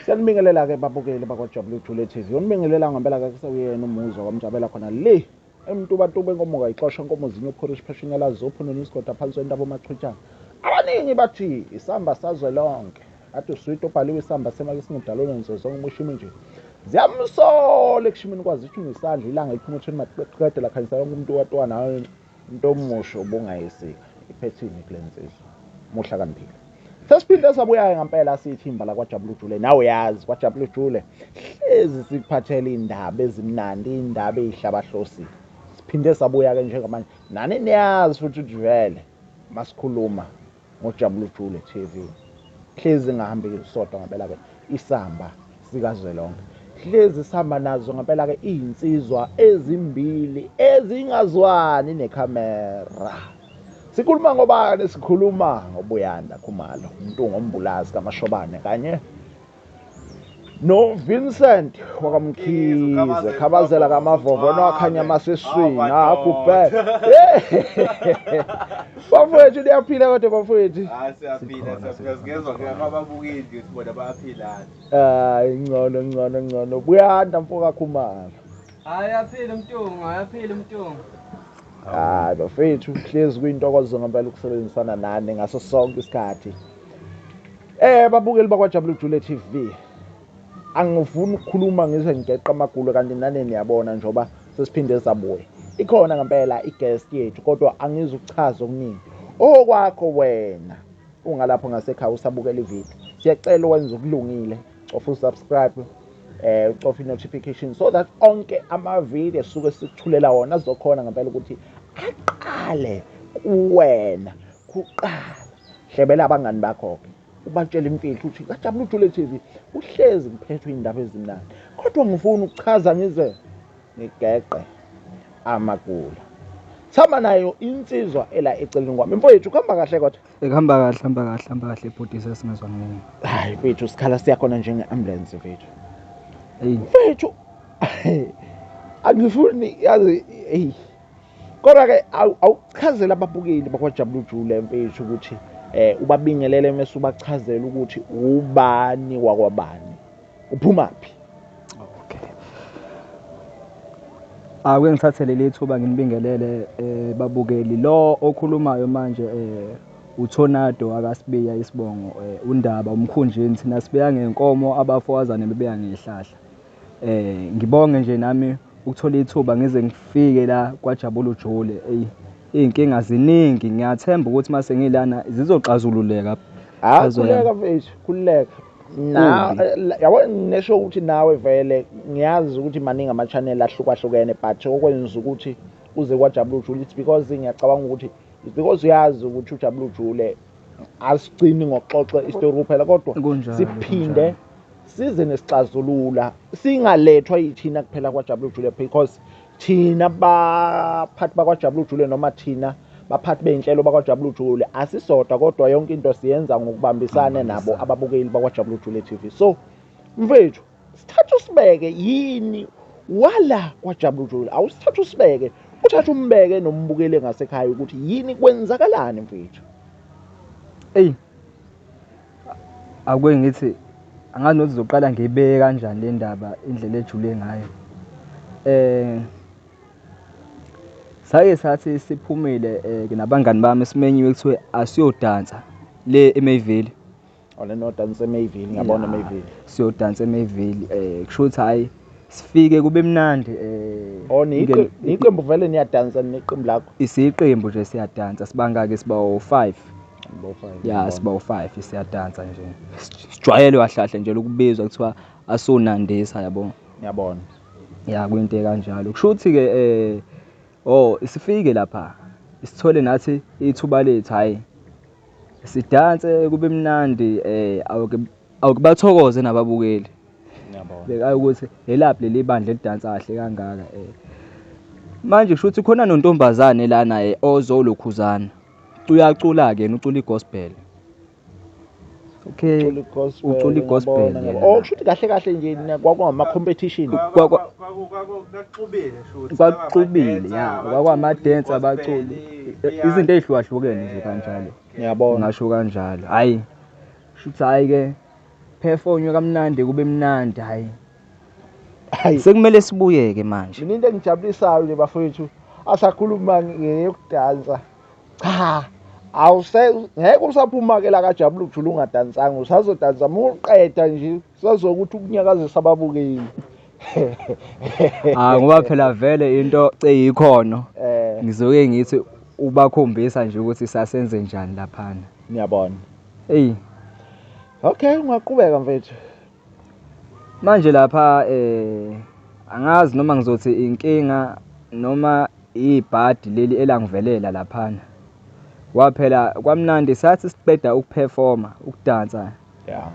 Siyanibingelela ke babukeli bakwaJabulile Jule TV. Unibingelela ngempela ke kusewuyena umuzwa kwamjabela khona le emntubantube enkomo kayixosha inkomo zinyo phorish pheshenyala zophu nonisigodi phansi wentaba omachwitshana. Abaningi bathi isamba sazwe lonke. Athi uswiti obhaliwe isamba semakisingudalone nzo zonke umushimi nje. Ziyamsola ekushimini kwazithi ngesandla ilanga iphumuthweni maqede lakhanyisa yonke umuntu watwa nayo into omusho obungayisika. Iphethini kulensizwa. Muhla kanphila. Sesiphinde sabuya ngempela sithimba la kwaJabulile Jule. Nawe yazi kwaJabulile Jule hlezi sikuphathela indaba ezimnandi, indaba ezihlabahlosile. Siphinde sabuya ke njengamanje. Nani niyazi futhi ujwele masikhuluma ngoJabulile Jule TV. Hlezi ngahambi sodwa ngempela ke isamba sikazwelonke. Hlezi sihamba nazo ngempela ke izinsizwa ezimbili ezingazwani necamera. Sikhuluma ngobani? Sikhuluma ngoBuyanda Khumalo, umuntu ngombulazi kaMashobane kanye no Vincent wakamkhize khabazela kaMavovo nowakhanya maseswini akubhe. Bafowethu liyaphila kodwa bafowethu. Siyaphila siyazigezwa ngababukeli nje sibona bayaphila. Ngcono Buyanda mfoka Khumalo. Ayaphila umntungu. Bafethu hlezi kuyintokozo ngempela ukusebenzisana nani ngaso sonke isikhathi. Babukeli bakwaJabulile Jule TV. Angifuni ukukhuluma ngize ngigeqa amagulo kanti nani niyabona njoba sesiphinde sabuya. Ikhona ngempela i-guest yethu kodwa angizukuchaza okuningi. Okwakho wena ungalapho ngasekhaya usabukela ivideo. Siyacela wenze okulungile, cofa usubscribe, ucofa i-notification so that onke ama-video suke sikuthulela wona azokhona ngempela ukuthi aqale kuwena kuqala. Hlebela abangani bakho-ke ubatshela imfihlo ukuthi kaJabulile Jule TV uhlezi kuphethwe indaba ezimnandi. Kodwa ngifuna ukuchaza ngize ngigeqe amagula. Sihamba nayo insizwa ela eceleni kwami. Mfowethu kuhamba kahle kodwa? Hamba kahle bhuti sesingezwa ngini. Hayi mfowethu sikhala siyakhona njenge-ambulance mfowethu. Hey Mfowethu angifuni yazi kodwa ke awuchazela ababukeli bakwaJabulile Jule mfowethu ukuthi ubabingelele mase ubachazela ukuthi ubani wakwabani uphumaphi. Okay. Ake ngithathele lethuba nginibingelele babukeli lo okhulumayo manje uThonado akasibiya isibongo undaba umkhunjeni thina sibeya ngenkomo abafowazane bebeya ngehlahla. Ngibonge nje nami ukuthola ithuba ngize ngifike la kwaJabulile Jule. Inkinga ziningi ngiyathemba ukuthi mase ngilana zizoxazululeka. Khuleka mfethu, khuleka. Yabo nesho ukuthi nawe vele ngiyazi ukuthi maningi ama-channel ahlukahlukene but okwenza ukuthi uze kwaJabulile Jule it's because ngiyacabanga ukuthi it's because uyazi ukuthi uJabulile Jule asigcini ngokuxoxa istory kuphela kodwa siphinde size nesixazulula singalethwa yithina kuphela kwaJabulile Jule because thina baphathi bakwaJabulile Jule noma thina baphathi beyinhlelo bakwaJabulile Jule asisodwa kodwa yonke into siyenza ngokubambisana nabo ababukeli bakwaJabulile Jule TV. So mfethu sithatha usibeke yini wala kwaJabulile Jule awusithatha usibeke uthatha umbeke nombukeli ngasekhaya ukuthi yini kwenzakalani mfethu. Akwe ngithi angazi nokuthi uzoqala ngibeke kanjani le ndaba indlela ejule ngayo. Sathi siphumile nabangani bami simenyiwe kuthiwe asiyodansa le eMayville. Ole no dance eMayville ngiyabona eMayville. Siyodansa eMayville kusho ukuthi hayi sifike kube mnandi niqembu vele niyadansa neqembu lakho? Isiqembu nje siyadansa sibanga ke siba u5. Yeah, siba u5 siyadansa nje. Sijwayele wahlahle nje lokubizwa kuthiwa asonandisa yabo. Ngiyabona. Ya kwinte kanjalo. Kusho ukuthi ke sifike lapha isithole nathi ithuba lethu hayi sidanse kube mnandi awukubathokoze nababukeli. Ngiyabona. Beka ukuthi lelaphi leli bandla lidansa kahle kangaka manje kusho ukuthi khona nontombazane la naye ozolokhuzana uyacula ke ucula igospel. Okay ucula igospel. Kusho ukuthi kahle nje kwakungama competition kwaxubile ya kwakwama dance abaculi izinto ezihlukahlukene nje kanjalo. Ngiyabona ngasho kanjalo hayi shuthi hayi ke kuphefonywe kamnandi kube mnandi hayi Hayi, sekumele sibuyeke manje. mina into engijabulisayo nje bafowethu asakhuluma ngeyokudansa. Cha, ngeke usaphuma-ke la kaJabula ukujula ungadansanga, usazodansa muqeda nje sazokuthi ukunyakazisa ababukeli. Ngoba phela vele into eyikhono Eh, ngizoke ngithi ubakhombisa nje ukuthi sasenze njani laphana. ngiyabona. Eyi Okay, ungaqhubeka mfethu. manje lapha angazi noma ngizothi inkinga noma ibhadi leli elangivelela laphana. Waphela kwamnandi sathi siqeda ukuperforma ukudansa. Yeah,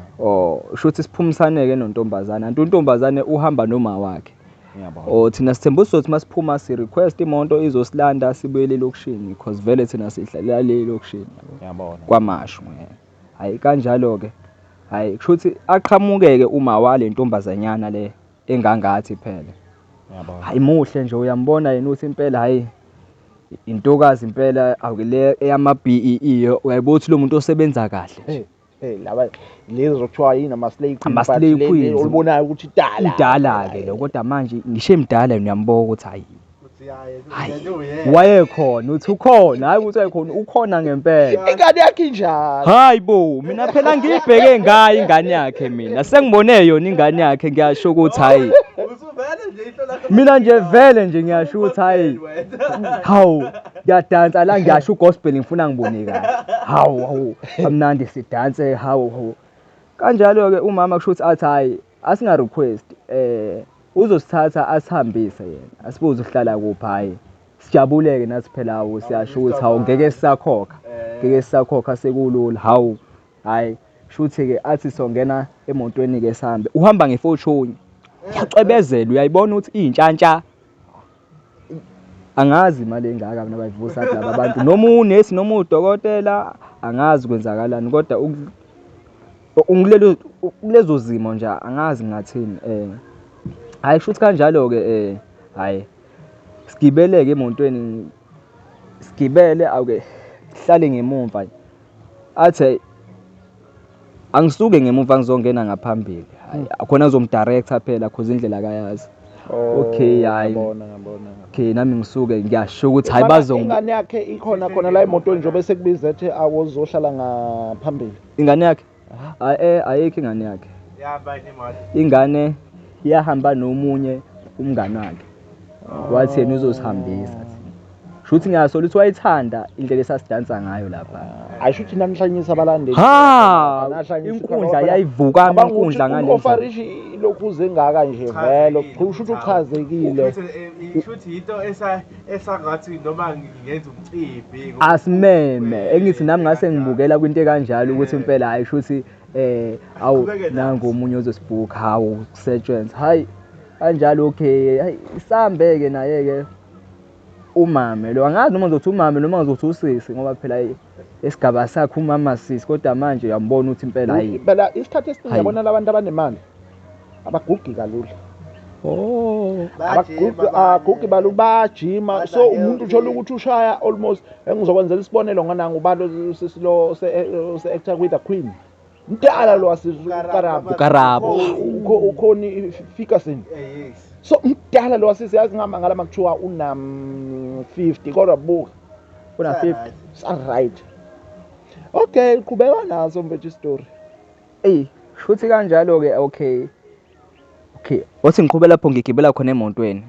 Shuthi siphumisaneke nontombazana. Anti untombazane uhamba noma wakhe. ngiyabona. Thina sithemba ukuthi masiphuma si request imoto izosilanda sibuyele elokushini because vele thina sihlalela le lokushini Ngiyabona. kwamashu. Hayi kanjalo ke. Hayi kushuthi aqhamukeke uma wale ntombazanyana le engangathi phela. Ngiyabona. Hayi muhle nje uyambona yena uthi impela hayi intokazi impela awukele eyama BEE uyayibona ukuthi lo muntu osebenza kahle. Laba lezi zokuthiwa yini ama-slay queen, Ama-slay queens. olubonayo ukuthi Idala ke lo kodwa manje ngisho emdala uyamboka ukuthi hayi Hayi. wayekhona uthi ukhona hayi ukuthi wayekhona ukhona ngempela. ingane yakhe injalo. Hayi bo mina phela ngiyibheke ngayo ingane yakhe mina sengibone yona ingane yakhe ngiyasho ukuthi hayi Usuvele nje ihlola mina nje vele nje ngiyasho ukuthi hayi hawu ngiyadansa la ngiyasho ugospel ngifuna ngibone kahle hawu kamnandi sidanse hawu kanjalo ke umama kusho ukuthi athi hayi asinga request uzosithatha asihambise yena asibuze uhlala kuphi hayi sijabuleke nathi phela hawu siyasho ukuthi hawu ngeke sisakhokha sekulula hawu hayi shuthi ke athi songena emotweni ke sihambe uhamba ngefortune uyacwebezela uyayibona ukuthi intshantsa angazi imali engaka mina bayivusa laba abantu noma unesi noma udokotela angazi kwenzakalani kodwa kulezo zimo nje angazi ngathini hayi shuthi kanjalo ke hayi sigibeleke emotweni sigibele awuke hlale ngemumva athi angisuke ngemuva ngizongena ngaphambili hayi akhona uzomdirector phela cause indlela akayazi. Okay hayi ngiyabona. okay nami ngisuke ngiyasho ukuthi hayi bazongi ingane yakhe ikhona khona la emotweni njengoba sekubiza ethi awuzohlala ngaphambili. ingane yakhe ayikho ingane yakhe yahamba imali. ingane iyahamba nomunye umngane wakhe wathi yena uzosihambisa shuthi ngiyasola ukuthi wayithanda indlela esasidansa ngayo lapha. Ayisho ukuthi namhlanje abalandeli inkundla yayivuka inkundla ngale ofarishi lokhu uzengaka nje vele kusho ukuthi uchazekile. Shuthi into esangathi noma ngenza umcimbi asimeme engithi nami ngase ngibukela kwinto ekanjalo ukuthi impela hayi shuthi awu nangu omunye ozosibhuka hawu kusetshenzwa hayi kanjalo okay hayi isambeke naye ke umame lo angazi noma ngizothi umame noma ngizothi usisi ngoba phela esigaba sakhe umama sisi kodwa manje uyambona ukuthi impela hayi phela isikhathi esiningi yabona labantu abanemali abagugi kalula. Abagugi balula bajima so umuntu uthola ukuthi ushaya almost engizokwenzela isibonelo ngananga ubalo sisilo se-actor with the queen mdala lo ukarabo ukhoni Ferguson. yes. So mdala lo siyazi ngama ngalama kuthiwa una 50 kodwa buka una 50 right. Okay qhubeka nazo mfethu story. Shuthi kanjalo ke okay wathi ngiqhubela lapho ngigibela khona emotweni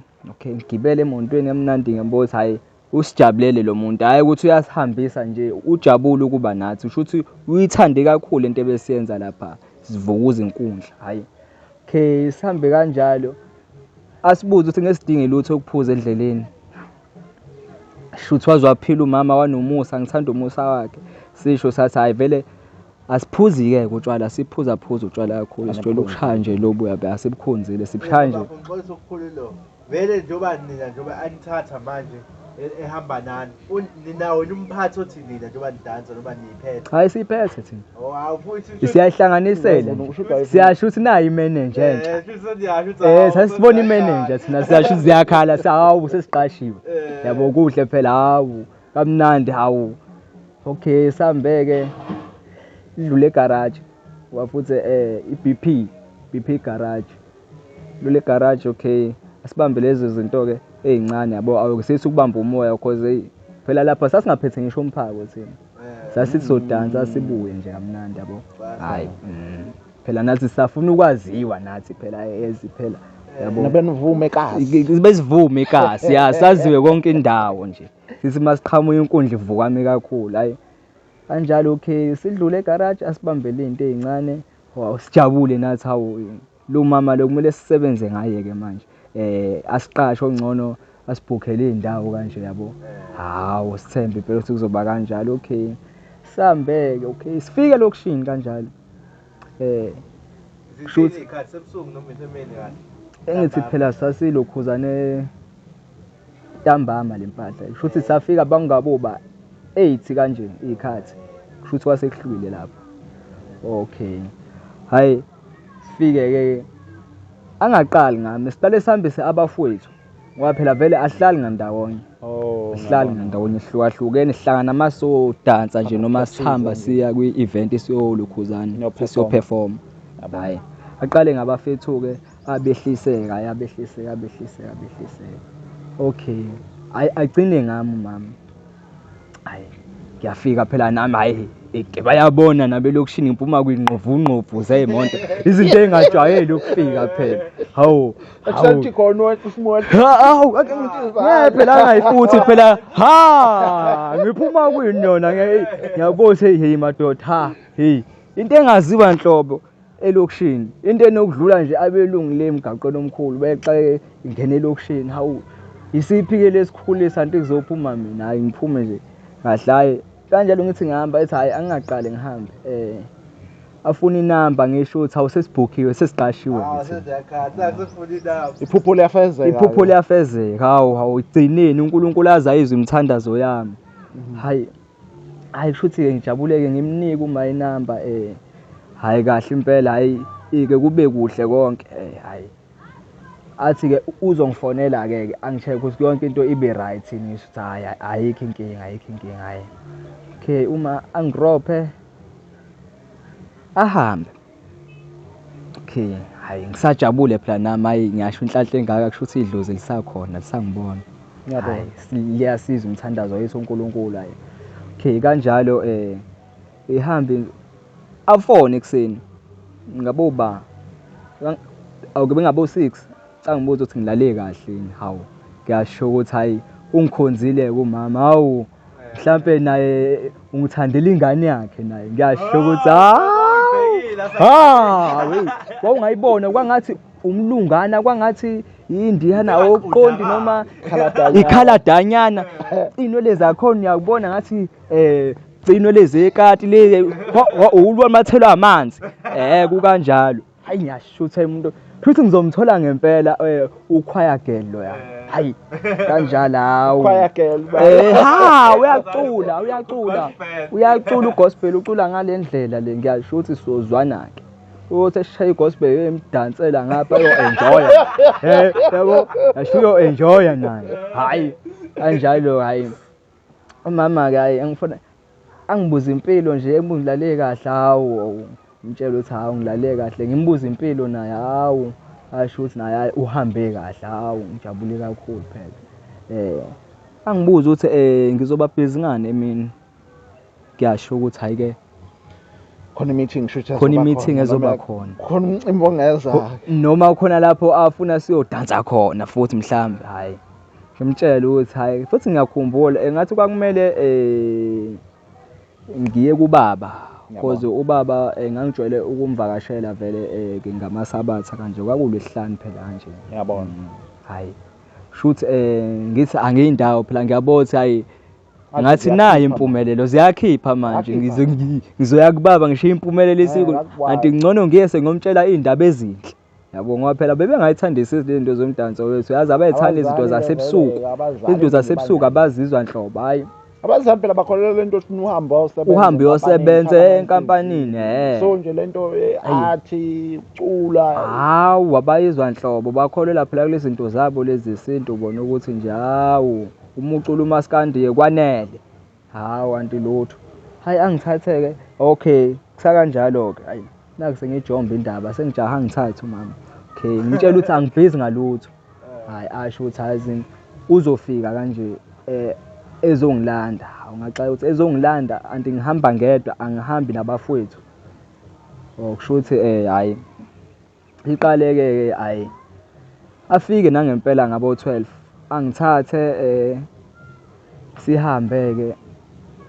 ngigibele emotweni emnandi ngiyambona ukuthi hayi usijabulele lo muntu hayi ukuthi uyasihambisa nje ujabule ukuba nathi shuthi uyithande kakhulu into ebesiyenza lapha sivukuza inkundla hayi sihambe kanjalo asibuze ukuthi ngesidinge lutho ukuphuza endleleni shuthi waziwaphila umama wanomusa ngithanda umusa wakhe sisho sathi hayi vele asiphuzi-ke utshwala siphuza utshwala kakhulu sijwayele ukushaya nje lobu yabe asibukhonzile sibushaya nje Ngixolisa ukukhulu lo vele njengoba nina njengoba anithatha manje ehamba nani ninawo umphathi othi nina njengoba nidansa noma niyiphethe hayi siyiphethe thina awufuthi siyayihlanganisela siyasho ukuthi nayi imanager sasibona imanager thina siyasho ziyakhala hawu sesiqashiwe yabo kuhle phela hawu kamnandi hawu okay sambeke idlule egarage futhi BP garage. Lule garage okay asibambe lezo zinto ke ezincane yabo awukusithi ukubamba umoya because phela lapha sasingaphethe ngisho umphako thina. Sasithi sodansa sibuye nje kamnandi yabo. Hayi phela nathi safuna ukwaziwa nathi phela phela yabo. Nabenivume kasi. Besivume ikasi ya saziwe konke indawo nje. Sithi masiqhamuka inkundla ivukame kakhulu hayi. Kanjalo okay sidlule egarage asibambele izinto ezincane sijabule nathi hawo lo mama lo kumele sisebenze ngaye ke manje asiqashe ongcono asibhukhele indawo kanje yabo hawo sithembe phela ukuthi kuzoba kanjalo okay sihambeke okay sifike lokushini kanjalo Zishini ikhathi sebusuku noma emini kahle. engithi phela sasilokhuzane ntambama lempahla kushuthi safika bangaboba 8 kanje ikhathi kushuthi wasekuhlwile lapha okay hayi sifike ke angaqali ngami siqale sihambise abafowethu ngoba phela vele ahlali ngandawonye sihlali ngandawonye sihlukahlukene sihlangana amaso dansa nje noma sihamba siya kwi-event siyolukhuzana siyoperform hayi aqale ngabafethu ke abehliseka yabehliseka okay agcine ngami mama hayi ngiyafika phela nami hayi bayabona nabelokushini ngiphuma kwinqovunqovu zeyimoto izinto engajwayele ukufika phela hawo Akusathi khona uSmart. hawu phela angayifuthi phela ngiphuma kwinona ngiyabona hey madoda hey into engaziwa nhlobo elokushini into enokudlula nje abelungu lemgaqweni omkhulu bexa ingene elokushini hawu isiphi ke lesikhulisa anti kuzophuma mina hayi ngiphume nje kahlaye kanjalo ngithi ngihamba ethi hayi angaqale ngihambe afuna inamba ngisho ukuthi awusesibhukhiwe sesiqashiwe Iphupho liyafezeka. iphupho liyafezeka hawu igcineni uNkulunkulu azayizwe imithandazo yami hayi kushuthi ke ngijabuleke ngimnika uma inamba hayi kahle impela hayi ke kube kuhle konke hayi athi ke uzongifonela ke angicheck ukuthi yonke into ibe right ngisho ukuthi hayi ayikho inkinga hayi okay uma angirobhe ahambe okay hayi ngisajabule phela nami hayi ngiyasho inhlanhla engaka kushuthi idlozi lisakhona lisangibona Ngiyabona. liyasiza umthandazo wethu uNkulunkulu hayi okay kanjalo ihambe afone ekseni ngaboba awukube ngabo 6 angibuza ukuthi ngilale kahle hawu ngiyasho ukuthi hayi ungikhonzile kumama hawu mhlambe naye ungithandela ingane yakhe naye ngiyasho ukuthi wawungayibona kwangathi umlungana kwangathi indiyana oqondi noma ikhaladanyana inwele zakhona uyakubona ngathi inwele zekati le ulwa mathelo amanzi kukanjalo hayi ngiyashutha umuntu futhi ngizomthola ngempela ukhwaya girl lo ya hayi kanjalo hawo Choir girl. uyacula ugospel ucula ngalendlela le ngiyasho ukuthi sozwana ke uthi eshaya igospel emdansela ngapha yo enjoy yabo asho enjoy naye hayi kanjalo hayi umama ke hayi angifuna angibuza impilo nje engibulale kahle hawo ngitshela ukuthi hawu ngilale kahle ngimbuza impilo naye hawu asho ukuthi naye uhambe kahle hawu ngijabule kakhulu phela angibuza ukuthi ngizoba busy ngani emini ngiyasho ukuthi hayi ke Khona meeting shutha. khona i-meeting ezoba khona Khona umcimbi ongeza. noma khona lapho afuna siyodansa khona futhi mhlambe hayi ngimtshela ukuthi hayi futhi ngiyakhumbula engathi kwakumele ngiye kubaba because ubaba ngangijwayele ukumvakashela vele ngamasabatha kanje kwakulesihlanu phela kanje Ngiyabona. hayi shoot ngithi angiyindawo phela ngiyabona ukuthi hayi ngathi nayi impumelelo ziyakhipha manje ngizoya kubaba ngisho impumelelo isiko anti ngcono ngiyese ngomtshela indaba ezinhle yabo ngoba phela bebengayithandisa izinto zomdanso wethu yazi abayithanda izinto zasebusuku izinto zasebusuku abazizwa nhlobo hayi Abazali phela bakholelwa lento ukuthi uhambe uyosebenza enkampanini so nje lento athi cula hawu abayizwa nhlobo bakholelwa phela kulezi zinto zabo lezi isinto bona ukuthi nje hawu umucula umaskandi kwanele hawu anti lutho hayi angithatheke okay kusakanjalo ke hayi naku sengijomba indaba sengijaha ngithathe umama. Okay, ngitshela ukuthi angibhizi ngalutho. Hayi asho ukuthi hayi uzofika kanje ezongilanda. Ungaxaka ukuthi ezongilanda anti ngihamba ngedwa angihambi nabafowethu. Kusho ukuthi hayi iqaleke hayi afike nangempela ngabo 12 angithathe sihambe ke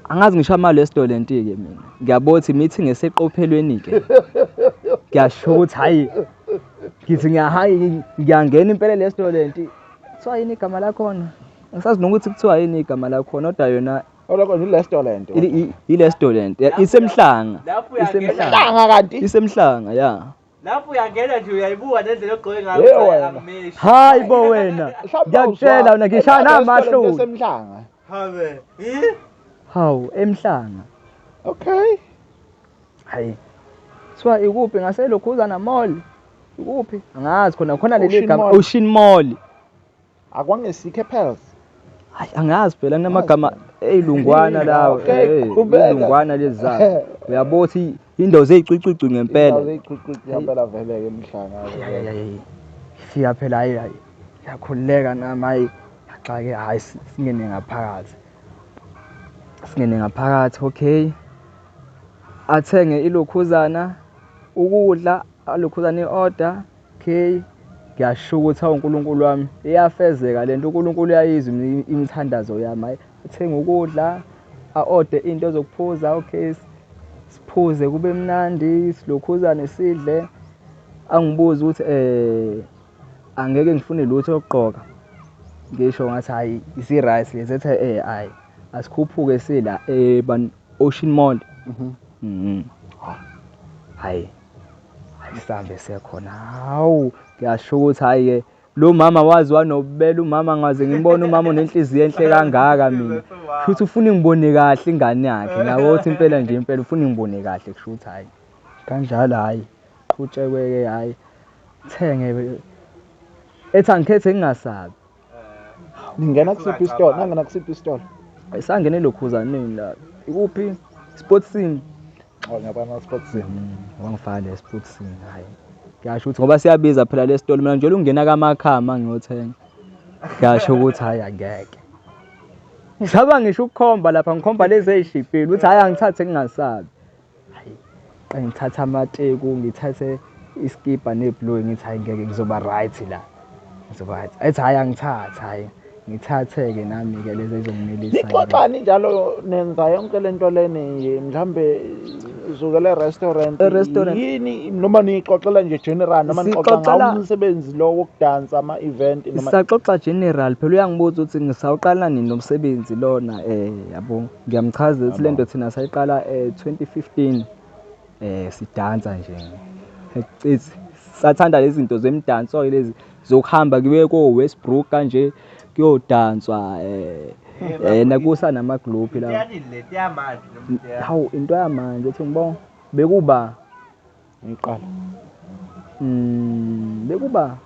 angazi ngisho ama restaurant ke mina ngiyabothi meeting eseqophelweni ke ngiyasho ukuthi hayi ngithi ngiyangena impela restaurant kuthiwa yini igama lakhona ngisazi nokuthi kuthiwa yini igama lakhona kodwa yona oloko ni restaurant i-restaurant isemhlanga kanti isemhlanga ya lapho uyangena nje uyayibuka nendlela ogqoke ngayo angimeshi hayi bo wena ngiyakutshela wena ngishaya namahloni esemhlanga habe hawu emhlanga okay hayi kuthiwa ikuphi ngaselokhuzana mall ikuphi angazi khona leli gama Ocean Mall akwangesikhe Pearls hayi angazi phela kunamagama eyilungwana lawo izilungwana lezi zabo uyabothi indawo zeyicwicwici ngempela ngempela vele ke emhlanga fika phela hayi yakhuleka nami hayi yaxake hayi singene ngaphakathi okay athenge ilokhuzana ukudla alokhuzana iorder okay ngiyasho ukuthi uNkulunkulu wami iyafezeka lento uNkulunkulu uyayizwa imithandazo yami hayi athenga ukudla a-order into zokuphuza okay siphuze kube mnandi silokhuzane sidle angibuza ukuthi angeke ngifune lutho lokugqoka ngisho ngathi hayi isi rice lezethe hayi asikhuphuke sila Ocean Mall hayi sihambe siyakhona hawu ngiyasho ukuthi hayi ke lo mama wazi wanobela umama ngaze ngibone umama onenhliziyo enhle kangaka mina futhi ufuna ngibone kahle ingane yakhe ngawothi impela nje impela ufuna ngibone kahle kusho ukuthi hayi kanjalo hayi qhutshekwe hayi thenge ethi angikhethe ngingasabi ningena kusiphi store nangena kusiphi store ayisangene lokhuzaneni la ikuphi sports scene ngiyabona sports scene wangifaka le sports scene hayi ngiyasho ukuthi ngoba siyabiza phela le store mina nje ungena kamakhama ngiyothenga ngiyasho ukuthi hayi angeke ngisaba ngisho ukukhomba lapha ngikhomba lezi ezishipile ukuthi hayi angithathe ngingasabi hayi ngithatha amateku ngithathe iskipa neblue ngithi hayi ngeke ngizoba right la ngizoba right ethi hayi angithathe hayi ngithathe-ke nami-ke lezi ezongimelisa nixoxani njalo nenza yonke lento leni mhlambe uzukele restaurant yini noma nixoxela nje general noma nixoxa ngawo umsebenzi lo wokudansa ama-event noma sisaxoxa general phela uyangibuza ukuthi ngisawuqala nini nomsebenzi lona yabo ngiyamchazela ukuthi lento thina sayiqala 2015 sidansa nje eциthi sathanda lezi zinto zemidanso lezi zokuhamba kuye ko-Westbrook kanje kuyodanswa nakusa nama-group la hawu into yamanje ethi ngibona bekuba ngiqala bekuba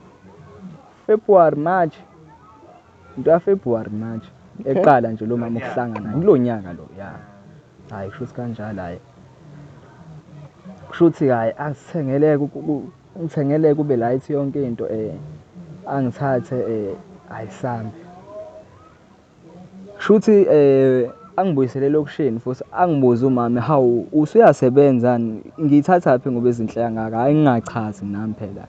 February March into ya February March eqala nje lo mama ukuhlangana kulonyaka lo ya hayi kusho kanjalo hayi kusho ukuthi hayi angithengele kube light yonke into angithathe ayisambi shuthi angibuyisele elokushini futhi angibuza umama hawu usuyasebenza ngiyithatha phi ngoba ezinhle kangaka hayi ngingachazi nami phela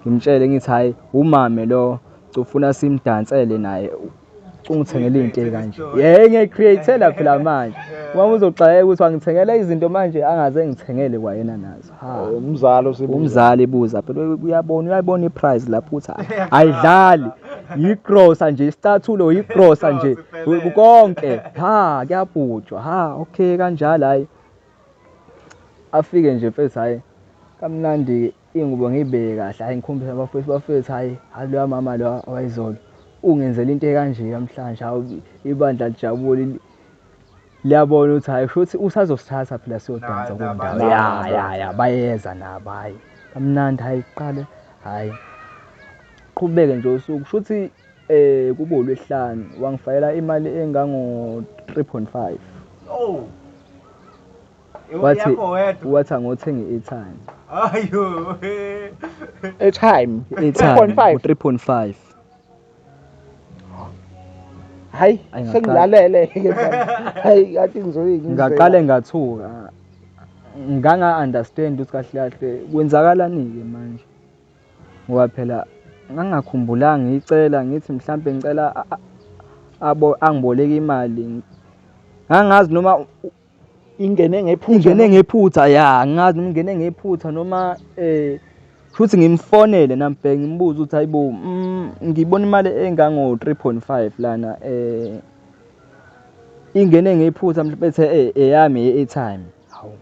ngimtshele ngithi hayi umama lo ufuna simdansele naye ungithengele into kanje ngiyicreatela phela manje uma uzoxayeka ukuthi wangithengela izinto manje angaze ngithengele kwayena nazo umzali ebuza phela uyayibona iprice lapho uthi ayidlali yigrosa nje istathulo yigrosa nje konke kuyabhutshwa okay kanjalo hayi afike nje mfethu hayi kamnandi ingubo ngibeke kahle hayi ngikhombisa abafethu hayi lo mama lo wayizolo ungenzela into kanje namhlanje hawu ibandla lijabule liyabona ukuthi hayi futhi usazosithatha phela siyodansa kundawo ya bayeza nabo hayi kamnandi hayi qale hayi qhubeke nje usuku shuthi kube uLwesihlanu wangifayela imali engango 3.5 yakho wedwa. wathi angothenga i-airtime. Ayo. airtime I-airtime 3.5 3.5. hayi Ayi, sengilalele hayi athi ngizoyingizela Ngaqale ngathuka. Nganga-understand ukuthi kahle kahle kwenzakalani-ke manje. Ngoba phela ngangakhumbulanga ngicela ngithi mhlampe ngicela angiboleke imali. Ngangazi noma ingene ngephutha ingene ngephutha ngazi noma ingene ngephutha noma futhi ngimfonele namphe ngimbuza ukuthi hayibo ngibona imali engango 3.5 lana ingene ngephutha mhlawumbe ethe eyami ye-airtime. Hawu.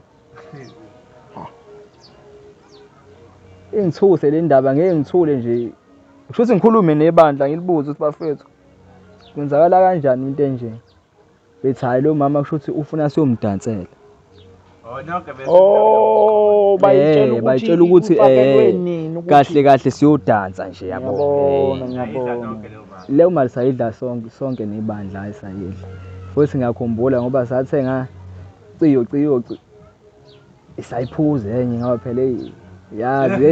Ingithuse le ndaba ngeke ngithule nje. Kushuthi ngikhulume nebandla ngilibuze ukuthi bafethu kwenzakala kanjani into enje. Bethi hayi lo mama kushuthi ufuna siyomdansela. bayitshela ukuthi kahle kahle siyodansa nje yabo. ngiyabona Leyo mali sayidla sonke nebandla ayisayidla. Futhi ngiyakhumbula ngoba sathenga ciyo isayiphuza enye ngoba phela yazi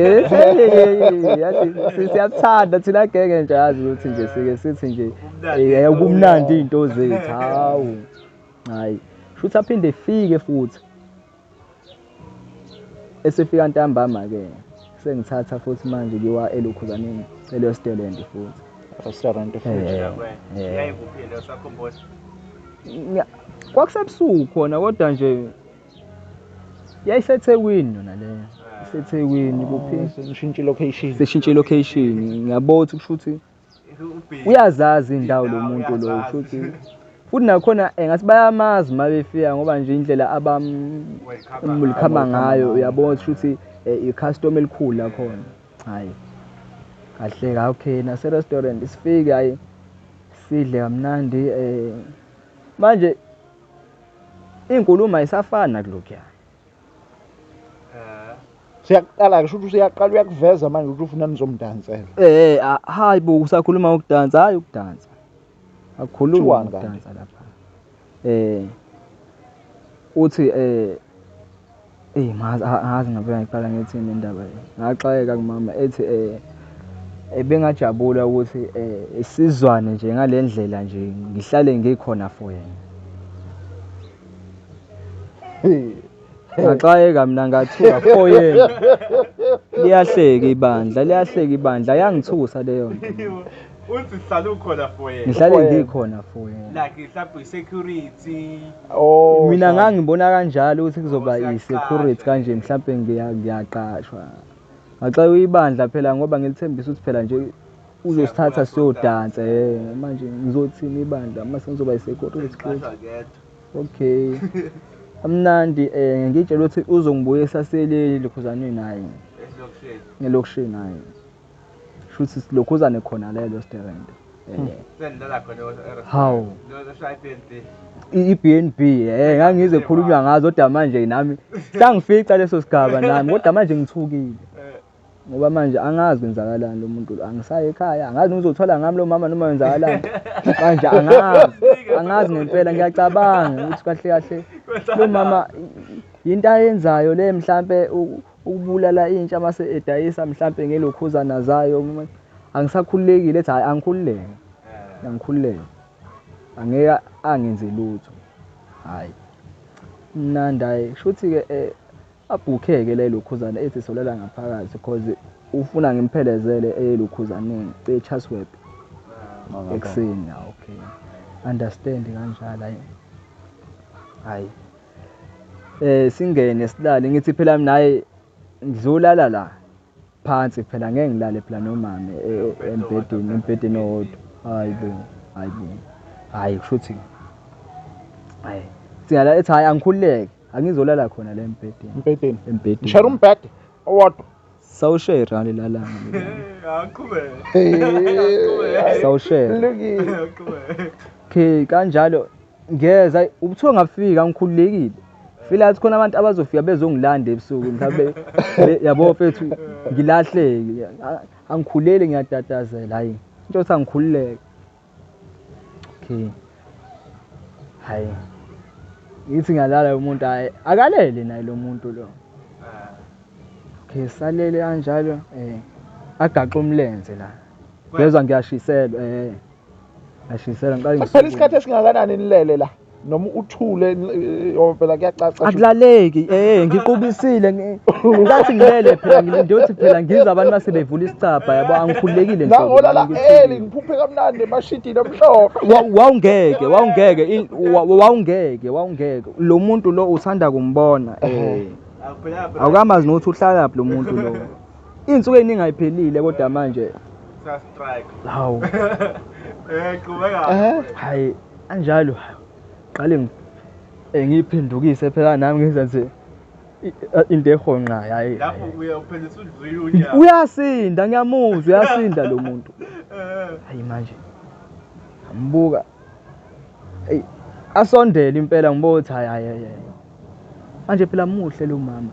yathi siyathanda thina genge nje yazi ukuthi nje sike sithi nje ubumnandi into zethu. Hawu. Hayi. Shuthi aphinde efike futhi. Esefika ntambama ke sengithatha futhi manje ngiwa elokhuzaneni eLosteland futhi. restaurant Yayikuphi sakhumbula? Kwakusebusuku khona kodwa nje yayiseThekwini yona leyo. IseThekwini kuphi? Seshintshe location. Ngiyabona ukuthi kushuthi uyazazi indawo lo muntu lo kushuthi futhi nakhona ngathi bayamazi mabefika ngoba nje indlela abamkhama ngayo uyabona ukuthi i-customer elikhulu la khona. Hayi. Kahle ka okay nase restaurant sifike hayi sidle kamnandi manje inkulumo ayisafana kulokho. siyaqala kusho ukuthi siyaqala uyakuveza manje ukuthi ufuna nizomdansela hayi bo usakhuluma ukudansa hayi ukudansa akukhuluma ukudansa lapha uthi ngazi ngabe ngiqala ngithini indaba ngaxayeka kumama ethi bengajabula ukuthi isizwane nje ngalendlela nje ngihlale ngikhona for yena. Ngaxayeka mina ngathuka for yena. Liyahleka ibandla yangithusa leyo nto. Uthi sihlala ukhona for yena. Ngihlale ngikhona for yena. Like mhlawumbe security. Mina ngangibona kanjalo ukuthi kuzoba i-security kanje mhlawumbe ngiyaqashwa. Ngaxa ibandla phela ngoba ngilithembisa ukuthi phela nje uzosithatha siyodansa manje ngizothini ibandla mase ngizoba i-security. Okay. Amnandi ngitshela ukuthi uzongibuyisa seleli lokhuzaneni hayi. Ngelokishini hayi. Futhi silokhuzane khona le restaurant. Sendala khona Hawu. lo shayipente. I-BNB ngangize khulunywa ngazo kodwa manje nami sangifica leso sigaba nami kodwa manje ngithukile. Ngoba manje angazi kwenzakalani lo muntu lo angisaye ekhaya angazi uzothola ngami lo mama noma wenzakalani manje angazi ngempela ngiyacabanga ukuthi kahle lo mama into ayenzayo le mhlambe ukubulala intsha mase edayisa mhlambe ngelokhuzana zayo angisakhululekile ethi hayi angikhululeke angeke angenze lutho hayi mnandi hayi shuthi ke abhukheke lelokhuzana ethi solala ngaphakathi because ufuna ngimphelezele elokhuzaneni eChasweb ekseni. Okay understand kanjalo hayi singene silale ngithi phela mina hayi ngizolala la phansi phela ngeke ngilale phela nomama embhedeni owodwa hayi kushuthi hayi singala ethi hayi angikhululeke angizolala khona la embhedeni share umbhede owodwa sawushare ngalelalanga Aqhubeke. sawushare okay kanjalo ngeza ubuthiwa ngafika ngikhululekile fila ukuthi khona abantu abazofika bezongilanda ebusuku mhlawumbe yabo mfethu ngilahleke angikhulele ngiyatatazela hayi into ethi angikhululeke okay hayi ngithi ngiyalala umuntu hayi akalele naye lo muntu lo. Okay, salele kanjalo agaqa umlenze la. Ngezwe ngiyashiselwa ngashiselwa ngiqala Phela isikhathi esingakanani nilele la noma uthule phela kuyacaca. akulaleki ngiqubisile ngathi ngilele phela ngilinde ukuthi phela ngizwe abantu base bevula isicabha yabo angikhululekile nje. Ngolala ngiphuphe kamnandi emashidini omhlophe. Wawungeke lo muntu lo uthanda kumbona awukamazi nokuthi uhlala laphi lo muntu lo. Insuku eningi ayiphelile kodwa manje strike hawu qhubeka hayi anjalo qale ngiphendukise phela nami ngizenze into ehonqa hayi lapho uyaphelisa udlwini unyaka uyasinda ngiyamuzwa uyasinda lo muntu hayi manje ambuka asondele impela ngibothi hayi manje phela muhle lo mama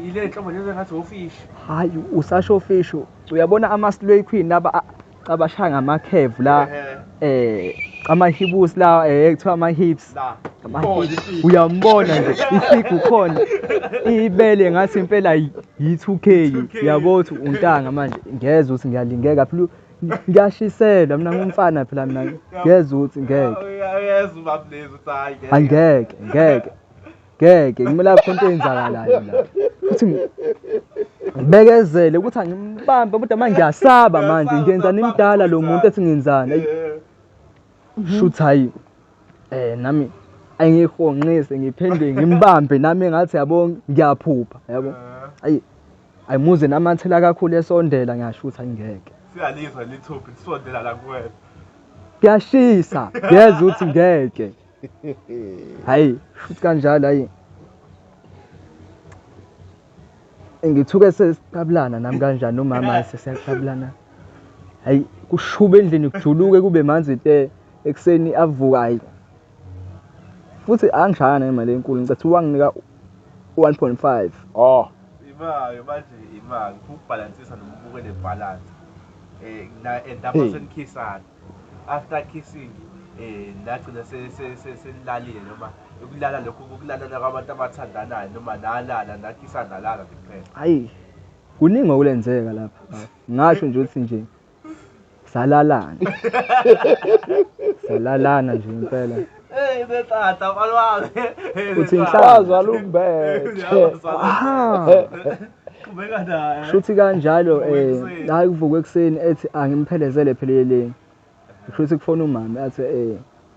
ile nhlobo nje ngathi ofish hayi usasho ofish uyabona ama-slay queen laba abashaya ngama-curve la ama-hips la kuthiwa ama-hips uyambona nje isigu khona ibele ngathi impela yi-2K yabothi untanga manje ngezwe ukuthi ngiyalingeka phela ngiyashiselwa mina ngumfana phela mina ngezwe ukuthi ngeke uyeza ubabulezi uthi hayi ngeke kumele akho into eyenzakalayo la futhi ngibekezele ukuthi angimbambe kodwa manje ngiyasaba manje ngiyenzani imdala lo muntu ethi ngenzani shoot hayi nami ayingihonqise ngiphinde ngimbambe nami engathi yabo ngiyaphupha yabo ayimuze namathela kakhulu esondela ngiyashutha ngeke siyalizwa lithupi lisondela la kuwena kuyashisa ngiyeza ukuthi ngeke hayi futhi kanjalo hayi ngithuke sesiqabulana nami kanjani nomama sesiyaqabulana hayi kushuba endlini kujuluke kube manzi into ekseni avuka hayi futhi angishayana nemali enkulu ngicethe wanginika 1.5 imali manje imali ukubalansisa nomubuke nebalance endaba senikhisana after kissing nagcina senilalile noma ukulala lokho ukulala kwabantu abathandanayo noma nalala nakhisana nalala kuphela hayi kuningi okulenzeka lapha ngasho nje ukuthi nje salalana nje impela betata balwane uthi inhlazo alumbethe kubeka naye shuthi kanjalo la kuvuka ekseni ethi angimphelezele pheleleni shuthi kufona umama athi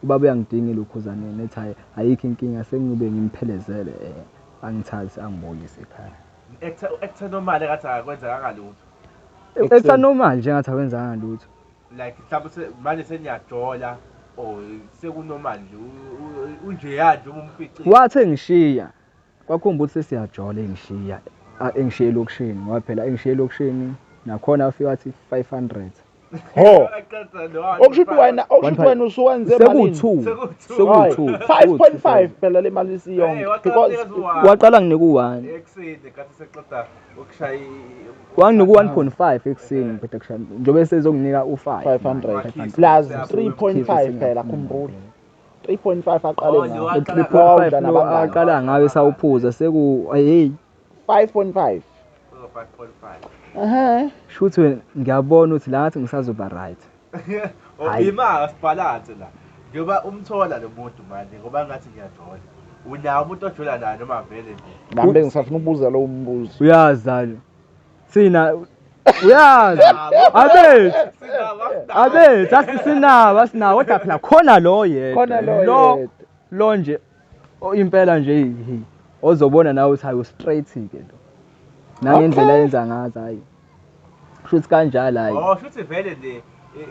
ubaba uyangidinga lokhuzaneni ethi hayi ayikho inkinga sengibe ngimphelezele angithathi angibuyise ekhaya ekuthe normal ngathi akwenza kangalutho ekuthe normal nje ngathi akwenza kangalutho like mhlawumbe manje seniyajola sekunormal nje unje yanje umfici wathi ngishiya kwakhomba ukuthi sesiyajola engishiye elokishini ngoba phela engishiye elokishini nakhona afika wathi 500 okushuthi wena usuwenze malini seku2 5.5 phela le mali isiyonke because waqala nginika u1 ekseni kathi seqeda ukushaya wanginika 1.5 ekseni phela kushaya njobe sezokunika u5 500 plus 3.5 phela khumbula 3.5 aqale ngayo 3.5 aqala ngayo sawuphuza seku hey 5.5 shuthi ngiyabona ukuthi la ngathi ngisazoba right ima asibalance la njoba umthola lo muntu manje ngoba ngathi ngiyajola unawo umuntu ojola naye noma vele nje nami bengisafuna ukubuza lo mbuzo uyazali thina uyazi abethu asinawo kodwa phela khona lo yedwa lo nje impela nje ozobona nawe ukuthi hayi straight ke lo nangendlela yenza ngazi hayi shuthi kanjalo hayi shuthi vele le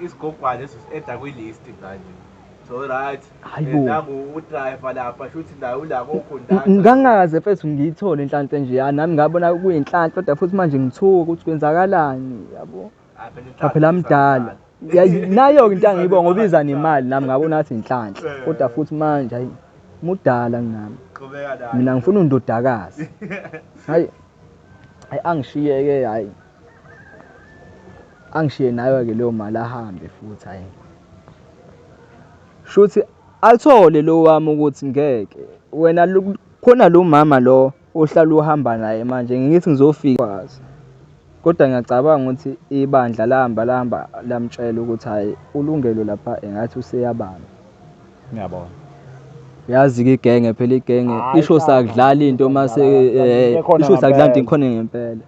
isigogwane eda kwilist manje so right nangu udriver lapha shuthi nawe ula kokhondakta ngangakaze mfethu ngiyithole inhlanhla nje nami ngabona kuyinhlanhla kodwa futhi manje ngithuka ukuthi kwenzakalani yabo phela mdala nayo into angiyibona ngoba iza nemali nami ngabona ngathi inhlanhla kodwa futhi manje hayi mudala nginami mina ngifuna undodakazi hayi angishiyeke hayi angishiye nayo ke leyo mali ahambe futhi hayi shuthi athole lo wami ukuthi ngeke wena khona lo mama lo ohlala uhamba naye manje ngithi ngizofika kwazi. Kodwa ngiyacabanga ukuthi ibandla lahamba lamtshela ukuthi hayi ulungelo lapha engathi useyabamba. Ngiyabona. Yazi-ke igenge phela igenge Hayi, isho sakudlala into mase ikhona isho sakudlala into ngempela. ikhona ngempela.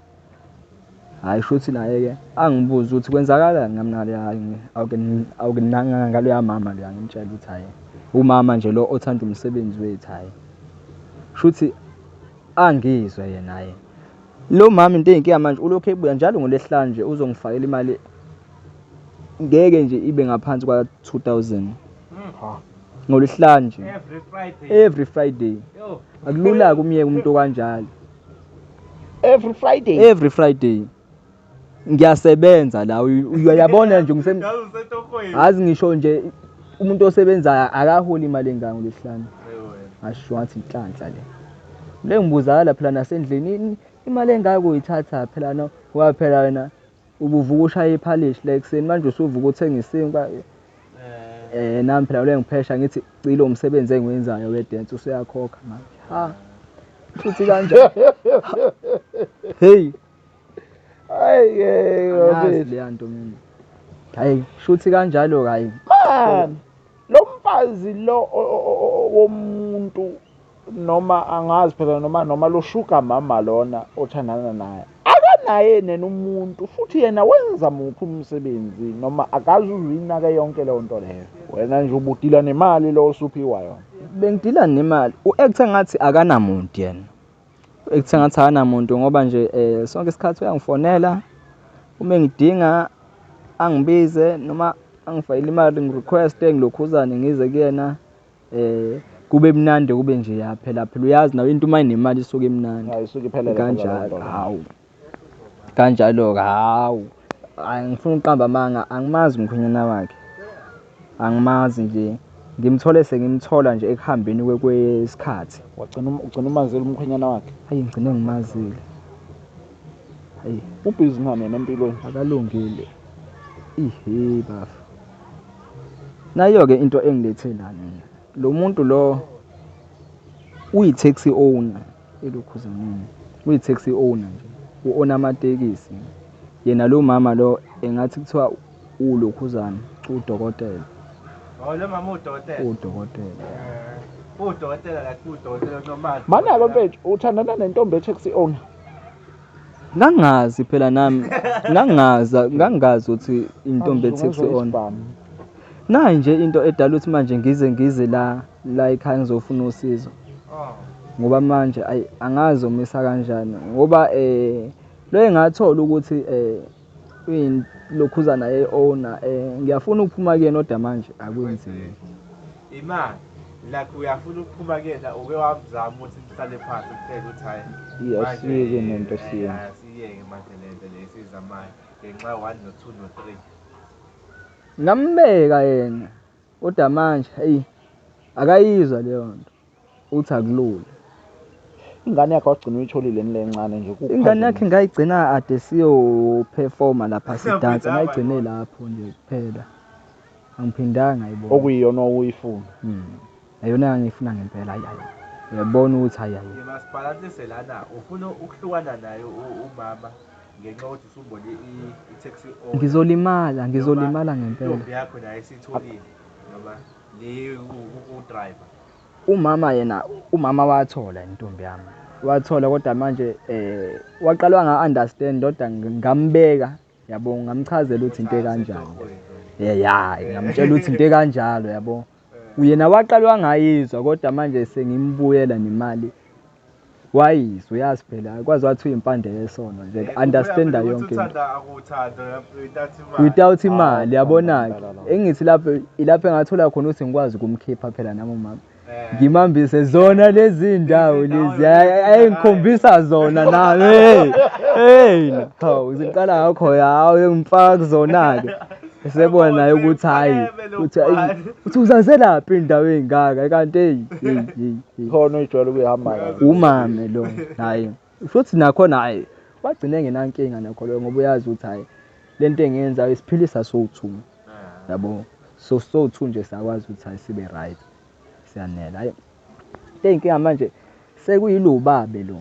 Hayi shuthi naye-ke angibuza ukuthi kwenzakalani ngamnali hayi awukunanga ngaloya mama loya ngimtshela ukuthi hayi umama nje lo othanda umsebenzi wethu hayi. Shuthi angizwe yena hayi. Lo mama into eyinkinga manje ulokhu ebuya njalo ngoLesihlanu nje uzongifakela imali ngeke nje ibe ngaphansi kwa-2,000 Ha. ngoLesihlanu nje every Friday. Yo. Akulula-ke umyeke umuntu kanjalo Every Friday. every Friday. Ngiyasebenza la uyabona nje Yazi usetokhweni. azi ngisho nje umuntu osebenzayo akaholi imali engaka ngoLesihlanu. Asho wathi inhlanhla le ngibuzakala phela nasendlini imali engaka uyithatha phela no ngoba phela wena ubuvuka ushaya iphalishi la ekuseni manje usuvuka uthenga isinkwa nami phela le ngiphesha ngithi cilo umsebenzi engiwenzayo wedance useyakhokha manje ha futhi kanjalo hey Hayi yazi leya nto mina hayi shuthi kanjalo hayi man, lo mfazi lo womuntu noma angazi phela noma lo sugar mama lona othandana naye akanaye nena umuntu futhi yena wenza muphi umsebenzi noma akazi uzuyinaka yonke leyo nto leyo. Wena nje ubudila nemali lo osuphiwa yona. bengidila nemali u-act ngathi akanamuntu yena u-act ngathi akanamuntu ngoba nje sonke isikhathi uyangifonela uma ngidinga angibize noma angifayile imali ngirequest ngilokhuzane ngize kuyena kube mnandi kube nje yaphela phela uyazi nawe into uma inemali isuke emnandi Ayisuke iphelele kanjalo hawu kanjalo hawu angifuni uqamba amanga angimazi umkhwenyana wakhe angimazi nje ngimthole sengimthola nje ekuhambeni kwesikhathi ugcina umazile umkhwenyana wakhe. hayi ngigcine ngimazile hayi Ubhizi ngane nempilweni. akalungile ihe bafu nayo-ke into engilethe la mina lo muntu lo uyi-taxi owner elokhuzaneni uyi-taxi owner nje u-owner amatekisi yena lo mama lo engathi kuthiwa ulokhuzana udokotela Oh lo mama udokotela. udokotela Udokotela la udokotela nomali. Mana-ke mfethu uthandana nentombi e-taxi owner. ngangazi phela nami ngangazi ukuthi intombi e-taxi owner nayi nje into edala ukuthi manje ngize la ekhaya ngizofuna usizo Oh. ngoba manje angazi umisa kanjani ngoba lo engathola ukuthi lokhuzana e-owner ngiyafuna ukuphuma kuyena kodwa manje akwenzeki. Imali like uyafuna ukuphuma kuyena uke wamzama ukuthi nihlale phansi kuphela ukuthi hayi. Asiyeke nento siyenza. Asiyeke manje lento lesizamayo ngenxa 1 no 2 no 3. Ngambeka yena kodwa manje hey akayizwa leyo nto uthi akulula. Ingane yakhe wagcina uyitholile nile encane nje Ingane yakhe ngayigcina ade siyo performa lapha sidansa ngayigcine lapho nje kuphela angiphindanga ngayibona okuyiyona uyifuna. ayona ngifuna ngempela hayi uyabona ukuthi hayi Ngimasibhalansise lana ufuna ukuhlukana naye umama ngenxa yokuthi usubone i-taxi owner. ngizolimala ngempela. Intombi yakho naye isitholile noma le u-driver. Umama wathola intombi yami wathola kodwa manje waqala wanga-understand kodwa ngambeka yabo ngamchazela ukuthi into ekanjani ngamtshela ukuthi into ekanjalo yabo uyena waqala wangayizwa kodwa manje sengimbuyela nemali wayizwa uyazi phela kwazi wathi uyimpande yesono nje understanda yonke without imali yabona-ke engithi lapho engathola khona ukuthi ngikwazi ukumkhipha phela nami umama ngimambise zona lezi ndawo lezi ayengikhombisa zona nami hawu ziqala ngakho yawo ngimfaka kuzona-ke esebona naye ukuthi hayi uthi uzazelaphi indawo ey'ngaka kanti hey khona uyijwayele ukuyihamba umame lo hayi futhi nakhona hayi wagcine engenankinga nakho lo ngoba uyazi ukuthi hayi lento engiyenzayo isiphilisa so2 yabo so2 nje siyakwazi ukuthi hayi sibe right siyanela hayi Inkinga manje sekuyilubabe lo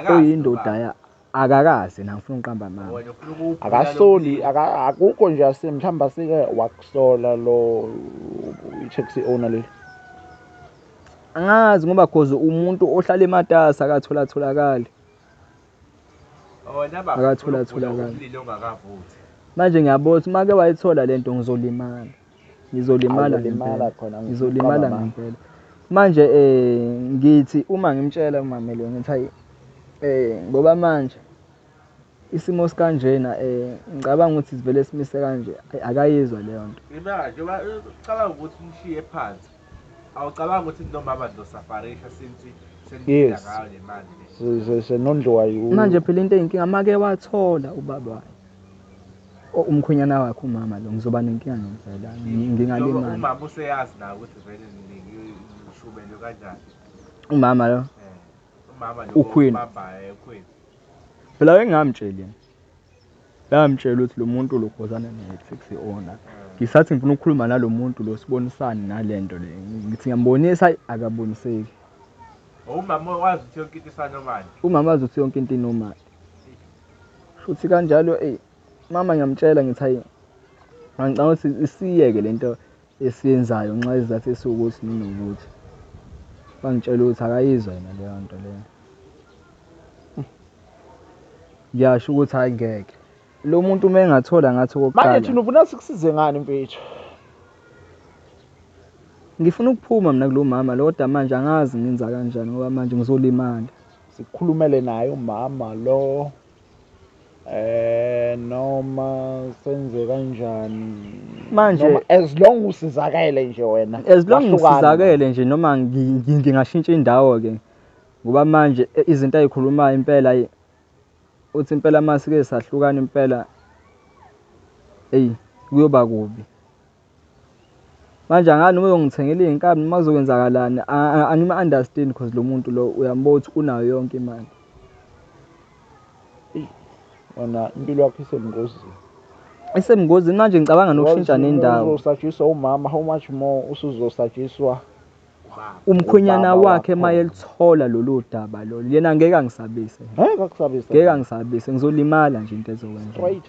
oyindoda akakazi na ngifuna uqamba amanga. wena ufuna ukuwubhula akasoli akukho nje mhlawumbe asike wakusola lo i-taxi owner le. Angazi ngoba cause umuntu ohlala ematasa akatholakali. Akatholakali. umlilo ongakavuthi. Manje ngiyabona ukuthi make wayithola lento ngizolimala Awuzolimala khona, ngizolimala ngicabanga. ngempela. Manje ngithi uma ngimtshela umameli ngithi hayi ngoba manje isimo sikanjena ngicabanga ukuthi sivele simise kanje akayizwa leyo nto. Njengoba ucabanga ukuthi umshiye phansi awucabanga ukuthi nomama nizosafarisha since senidla Yes. ngayo le mali le. senondliwa Manje phela into eyinkinga make wathola ubaba wakhe umkhwenyana wakhe umama lo ngizoba nenkinga ngempela ngingalimala. Umama useyazi nawe ukuthi vele ngishubele kanjani. Umama lo Umama lo uQueen. ubambayo uQueen. phela engamtsheli ngamtshela ukuthi lo muntu lo gozana ne-taxi owner. Ngisathi ngifuna ukukhuluma nalo muntu lo sibonisane nalento le ngithi ngiyambonisa hayi akaboniseki. Umama wazi ukuthi yonke into isanomali. Umama wazi ukuthi yonke into inomali. Futhi kanjalo mama ngiyamtshela ngithi hayi ngicabanga ukuthi isiyeke lento esiyenzayo nxa izathu esiwukuthi ninokuthi. Bangitshela ukuthi akayizwa yena leyo nto leyo. Ngiyasho ukuthi hayi ngeke. Lo muntu uma engathola ngathi okokuqala. manje thina ufuna sikusize ngani mfethu? Ngifuna ukuphuma mina kulo mama lo kodwa manje angazi ngenza kanjani ngoba manje ngizolimala. Sikhulumele naye umama lo noma senze kanjani Manje noma as long usizakele nje wena, as long wahlukana. ngisizakele nje noma ngingashintsha indawo ke ngoba manje izinto ayikhulumayo impela uthi impela masike sahlukana impela kuyoba kubi. Manje angani noma uyongithengela iy'nkabi noma kuzokwenzakalani angima understand because lo muntu lo uyambona ukuthi unayo yonke imali. Wona impilo yakho isebungozini. Isebungozini manje ngicabanga nokushintsha nendawo. Uzosatshiswa umama, how much more usuzosatshiswa Umkhwenyana ubaba wakhe wakhona. mayelithola lolu daba lolu yena ngeke angisabise. Ngeke akusabise. Ngeke angisabise ngizolimala nje into ezokwenza. Straight.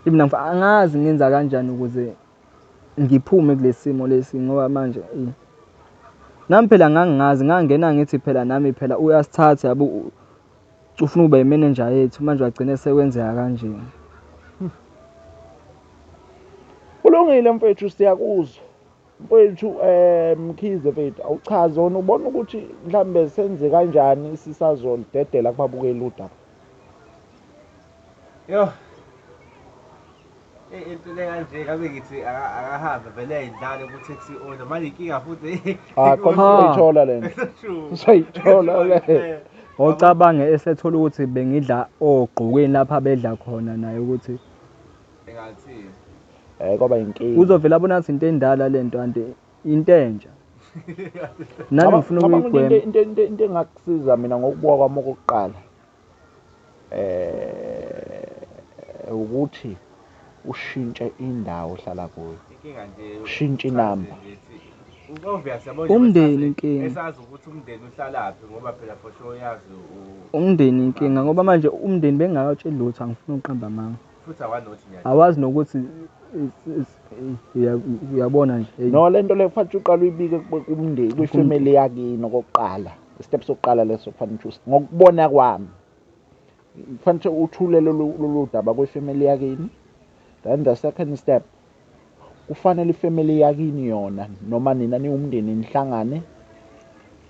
Mina angazi ngenza kanjani ukuze ngiphume kulesimo lesi ngoba manje nami phela ngangena ngithi phela nami phela uyasithatha yabo ufuna ube imanager yethu manje wagcina sekwenzeka kanje. Kulungile mfethu siyakuzwa. Mfethu Mkhize mfethu awuchaze wona ubona ukuthi mhlambe senze kanjani sisazolidedela kubabukeli udaba. Yo. Into le kanje ngabe ngithi akahambe vele ayidlale ku-taxi owner manje inkinga futhi Khona uyithola lento. Usayithola le. Ocabange esethola ukuthi bengidla ogqokweni lapha bedla khona naye ukuthi engathi Kwaba inkinga. uzovela abona ukuthi into endala lento anti into entsha. Nami ngifuna ukuyigwema. Into engakusiza mina ngokubuka kwami okokuqala ukuthi ushintshe indawo ohlala kuyo. inkinga nje Ushintshe inamba. obvious yabo Umndeni inkinga. esazi ukuthi umndeni uhlalaphi ngoba phela for sure yazi Umndeni inkinga ngoba manje umndeni bengakatsheli lutho angifuna uqamba amanga. futhi awanothi nje Awazi nokuthi uyabona nje. No lento le kufanele uqale uyibike kumndeni kwifamily yakini okokuqala. Step sokuqala leso kufanele ukuthi ngokubona kwami. Kufanele uthulele lolu daba kwifamily yakini. Then the second step kufanele ifamily yakini yona noma nina niwumndeni nihlangane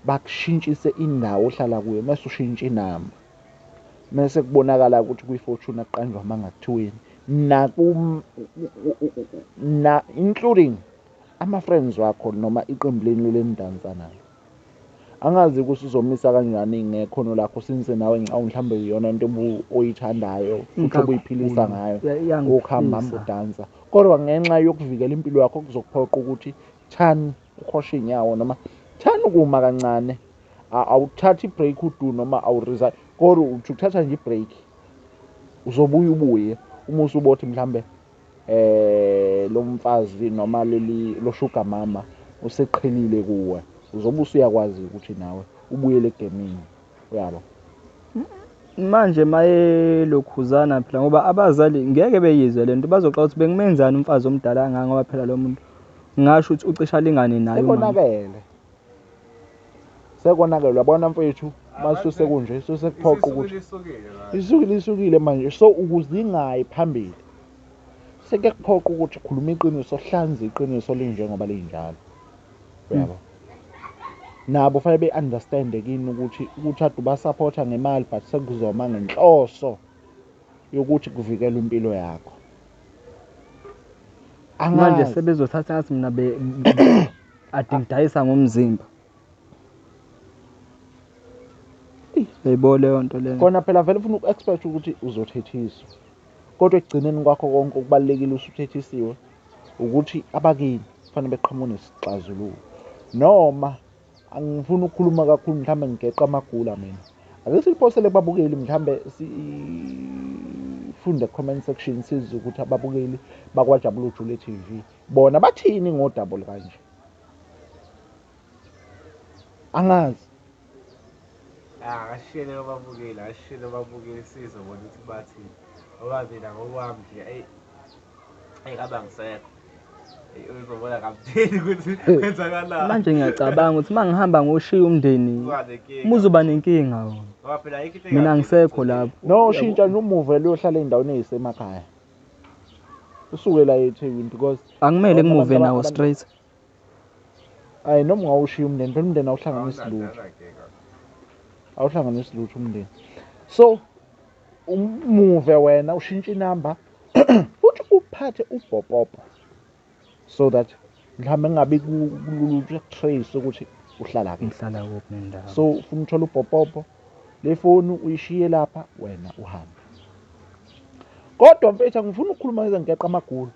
bakushintshise indawo ohlala kuyo mase ushintsha inamba. Mase kubonakala ukuthi kuyifortune aqanjwa mangathiweni. Na including ama-friends wakho noma iqembu leni lenidansa nalo. Angazi ukuthi uzomisa kanjani ngekhono lakho since nawe ngicabanga mhlambe uyona into oyithandayo futhi obuyiphilisa ngayo ukuhamba udansa. Kodwa ngenxa yokuvikela impilo yakho kuzokuphoqa ukuthi thani ukhoshe inyawo noma thani ukuma kancane awuthathi ibreak udu noma awuresign kodwa uthi ukuthatha nje ibreak uzobuya ubuye uma usubothi mhlambe lo mfazi noma lo sugar mama useqhelile kuwe uzobe usuyakwazi ukuthi nawe ubuyele egemini, uyabo. Manje maye lokhuzana phela ngoba abazali ngeke beyizwe lento, bazoxoxa ukuthi bekumenzani umfazi omdala kangaka ngoba phela lo muntu ngasho ukuthi ucisha lingane naye umama. Sekonakele uyabona mfethu, mase sekunje sesekuphoqa ukuthi isukile manje, so ukuzingayi phambili sekuyakuphoqa ukuthi ukhuluma iqiniso, hlanza iqiniso linjengoba linjalo, uyabo. Nabo fanele be-understand-e kini ukuthi ade ubasapotha ngemali but sekuzoma ngenhloso yokuthi kuvikela impilo yakho. Manje sebezothatha ngathi mina ade ngidayisa ngomzimba. Yayibona leyo nto leyo. Kona phela vele ufuna uku-expect ukuthi uzothethiswa, kodwa ekugcineni kwakho konke okubalulekile usuthethisiwe ukuthi abakini kufanele beqhamuke nesixazululo. Noma angifuni ukukhuluma kakhulu, mhlawumbe ngigeqa amagula mina, ake siliphosele babukeli, mhlawumbe sifunde comment section sizwe ukuthi ababukeli bakwaJabula Jule TV bona bathini ngodaba olukanje. Angazi. Ashiyele ababukeli sizobona ukuthi bathini. Ngoba mina ngokwami nje kabe ngisekho. Uzobona kabutheni ukuthi kwenzakalani. Manje ngiyacabanga ukuthi mangihamba ngoshiya umndeni muzoba nenkinga wona. Ngoba phela ayikho into Mina ngisekho lapho. No, shintsha nje umuve lohlala endaweni ezisemakhaya. Usuke la eThekwini because Angimele ngimuve nawo straight. Hayi noma ungawushiya umndeni, phela umndeni awuhlanganisi lutho. Awuhlanganisi lutho umndeni. So umuve wena ushintshe inamba futhi uphathe ubhopopo so that mhlawumbe engabi kulula trace ukuthi uhlala kuphi. Ngihlala kuphi nendawo. So ufuna uthola ubhopopo, le foni uyishiye lapha wena uhambe. Kodwa mfethu angifuni ukukhuluma ngezingeqa amagulu.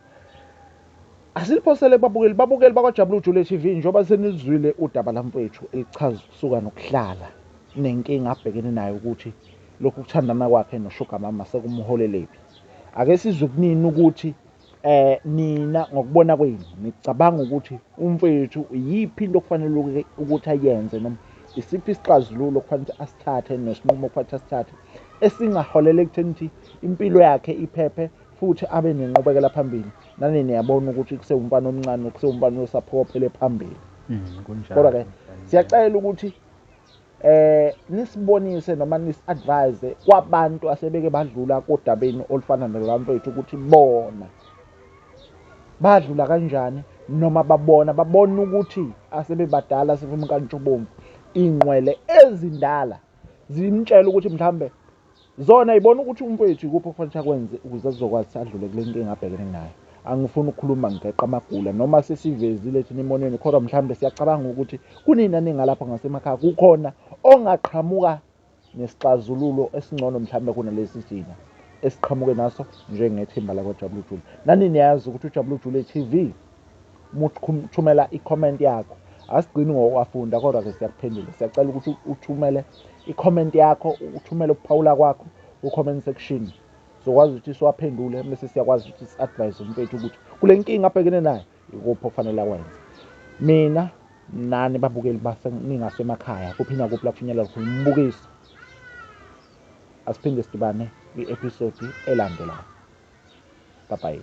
Asiliphosele babukeli bakwaJabula Jule TV njengoba senizwile udaba lamfethu elichaza ukusuka nokuhlala nenkinga abhekene nayo ukuthi lokhu kuthandana kwakhe noSugar Mama sekumholelephi. Ake sizwe kunini ukuthi nina ngokubona kwenu ngicabanga ukuthi umfethu yiphi into okufanele ukuthi ayenze noma isiphi isixazululo okufanele asithathe nesinqumo okufanele asithathe esingaholela ekutheni ukuthi impilo yakhe iphephe futhi abe nenqubekela phambili. Nani niyabona ukuthi kusewumfana omncane, kusewumfana osaphophele phambili. Kodwa ke siyacela ukuthi nisibonise noma nis-advise kwabantu asebeke badlula kodabeni olufana nolamfethu ukuthi bona badlula kanjani noma babona ukuthi asebebadala sifuna kantshubovu ingqwele ezindala zimtshela ukuthi mhlambe zona ibona ukuthi umfethu ikuphi okufanele akwenze ukuze sizokwazi adlule kule nkinga abhekene nayo. Angifuni ukukhuluma ngeqa amagula noma sesivezile thina emonweni, kodwa mhlambe siyacabanga ukuthi kunina ningalapha ngasemakhaya kukhona ongaqhamuka nesixazululo esingcono mhlambe kunalesi thina esiqhamuke naso njengethimba lakwaJabula Jule. Nani niyazi ukuthi uJabula Jule TV muthumela i-comment yakho asigcini ngokwafunda, kodwa ke siyakuphendula. Siyacela ukuthi uthumele i-comment yakho, uthumele ukuphawula kwakho ku-comment section, sokwazi ukuthi siwaphendule bese siyakwazi ukuthi si-advise umfethu ukuthi kule nkinga abhekene nayo ikuphi ofanele akwenze. Mina nani babukeli ningasemakhaya kuphi nakuphi la kufinyelela khona umbukiso. Asiphinde sidibane kwi-episode elandelayo. Bye bye.